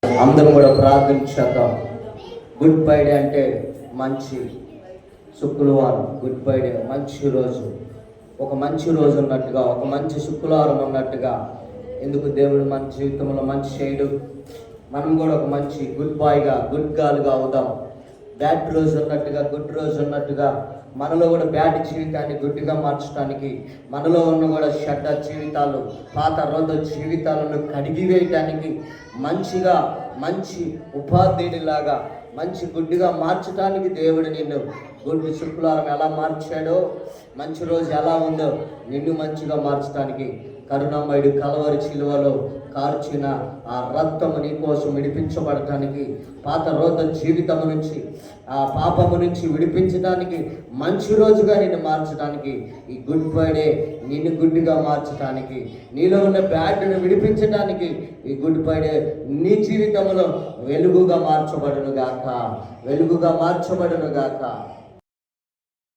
అందరం కూడా ప్రార్థించేద్దాం. Good Friday అంటే మంచి శుక్రవారం, గుడ్ ఫ్రైడే మంచి రోజు, ఒక మంచి రోజు ఉన్నట్టుగా, ఒక మంచి శుక్రవారం ఉన్నట్టుగా. ఎందుకు దేవుడు మన జీవితంలో మంచి చేయడు? మనం కూడా ఒక మంచి గుడ్ బాయ్గా, గుడ్ గర్ల్గా అవుదాం. బ్యాడ్ రోజు ఉన్నట్టుగా, గుడ్ రోజు ఉన్నట్టుగా మనలో కూడా బ్యాడ్ జీవితాన్ని గుడ్డిగా మార్చడానికి, మనలో ఉన్న కూడా చెడ్డ జీవితాలు, పాత రోజు జీవితాలను కడిగివేయటానికి, మంచిగా మంచి ఉపాధ్యాయుడిలాగా మంచి గుడ్డిగా మార్చడానికి దేవుడు నిన్ను గుడ్డి శుక్రవారం ఎలా మార్చాడో, మంచి రోజు ఎలా ఉందో నిన్ను మంచిగా మార్చడానికి కరుణామయుడు కలవరి శిలువలో కార్చిన ఆ రక్తము నీ కోసం విడిపించబడటానికి, పాత రోత జీవితం నుంచి, ఆ పాపము నుంచి విడిపించడానికి, మంచి రోజుగా నిన్ను మార్చడానికి, ఈ గుడ్ ఫ్రైడే నిన్ను గుడ్డిగా మార్చడానికి, నీలో ఉన్న బ్యాడ్ను విడిపించడానికి, ఈ గుడ్ ఫ్రైడే నీ జీవితంలో వెలుగుగా మార్చబడును గాక, వెలుగుగా మార్చబడును గాక.